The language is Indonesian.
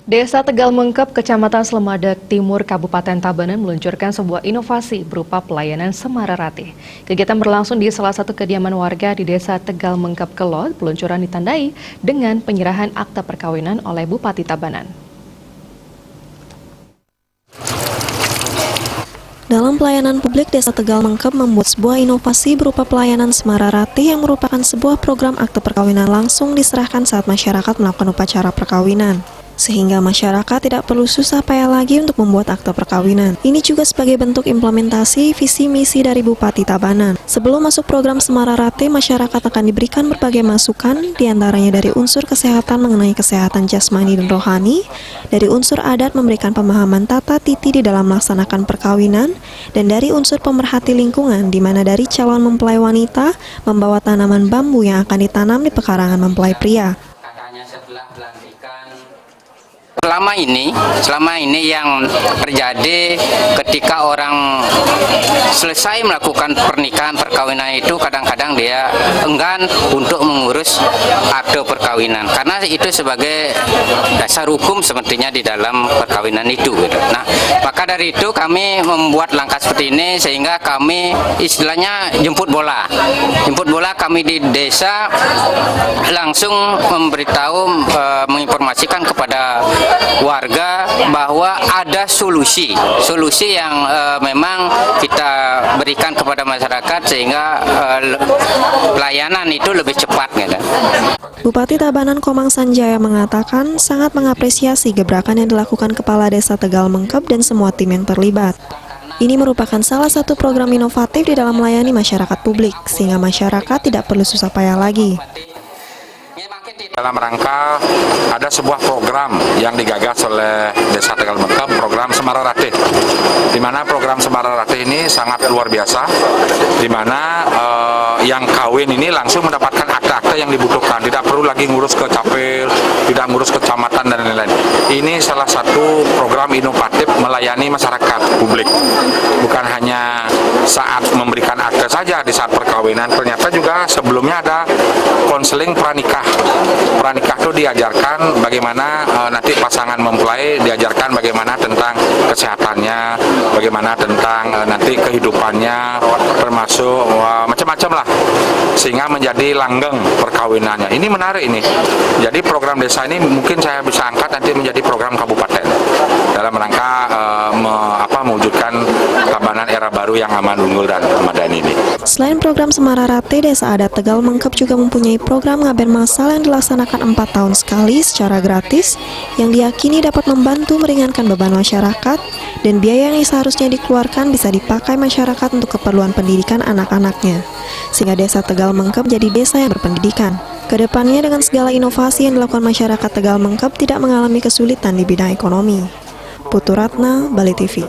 Desa Tegal Mengkep, Kecamatan Selemadeg Timur, Kabupaten Tabanan meluncurkan sebuah inovasi berupa pelayanan Semara Ratih. Kegiatan berlangsung di salah satu kediaman warga di Desa Tegal Mengkep Kelot. Peluncuran ditandai dengan penyerahan akta perkawinan oleh Bupati Tabanan. Dalam pelayanan publik, Desa Tegal Mengkep membuat sebuah inovasi berupa pelayanan Semara Ratih yang merupakan sebuah program akte perkawinan langsung diserahkan saat masyarakat melakukan upacara perkawinan. Sehingga masyarakat tidak perlu susah payah lagi untuk membuat akte perkawinan. Ini juga sebagai bentuk implementasi visi misi dari Bupati Tabanan. Sebelum masuk program Semara Ratih, masyarakat akan diberikan berbagai masukan, diantaranya dari unsur kesehatan mengenai kesehatan jasmani dan rohani, dari unsur adat memberikan pemahaman tata titi di dalam melaksanakan perkawinan, dan dari unsur pemerhati lingkungan, di mana dari calon mempelai wanita membawa tanaman bambu yang akan ditanam di pekarangan mempelai pria. Selama ini yang terjadi ketika orang selesai melakukan pernikahan perkawinan itu kadang-kadang dia enggan untuk mengurus akte perkawinan karena itu sebagai dasar hukum sepertinya di dalam perkawinan itu gitu. Nah, maka dari itu kami membuat langkah seperti ini sehingga kami istilahnya jemput bola kami di desa langsung memberitahu menginformasikan kepada warga bahwa ada solusi yang memang kita berikan kepada masyarakat sehingga pelayanan itu lebih cepat gitu. Bupati Tabanan Komang Sanjaya mengatakan sangat mengapresiasi gebrakan yang dilakukan Kepala Desa Tegal Mengkep dan semua tim yang terlibat. Ini merupakan salah satu program inovatif di dalam melayani masyarakat publik, sehingga masyarakat tidak perlu susah payah lagi. Dalam rangka ada sebuah program yang digagas oleh Desa Tegal Mengkep, program Semara Ratih. Di mana program Semara Ratih ini sangat luar biasa, di mana yang kawin ini langsung mendapatkan akte-akte yang dibutuhkan, tidak perlu lagi ngurus ke capil, tidak ngurus kecamatan dan lain-lain. Ini salah satu program inovatif melayani masyarakat publik. Bukan hanya saat memberikan akte saja di saat perkawinan, ternyata juga sebelumnya ada konseling pranikah. Pranikah itu diajarkan bagaimana nanti pasangan mempelai diajarkan bagaimana tentang kesehatannya, bagaimana tentang nanti kehidupannya, termasuk macam-macam lah, sehingga menjadi langgeng perkawinannya. Ini menarik ini. Jadi program desa ini mungkin saya bisa angkat nanti menjadi program kabupaten dalam rangka mewujudkan Tabanan era baru yang aman, unggul, dan madani ini. Selain program Semara Ratih, Desa Adat Tegal Mengkep juga mempunyai program ngaben massal yang dilaksanakan 4 tahun sekali secara gratis, yang diyakini dapat membantu meringankan beban masyarakat dan biaya yang seharusnya dikeluarkan bisa dipakai masyarakat untuk keperluan pendidikan anak-anaknya, sehingga Desa Tegal Mengkep jadi desa yang berpendidikan. Kedepannya dengan segala inovasi yang dilakukan masyarakat Tegal Mengkep tidak mengalami kesulitan di bidang ekonomi. Putu Ratna, Bali TV.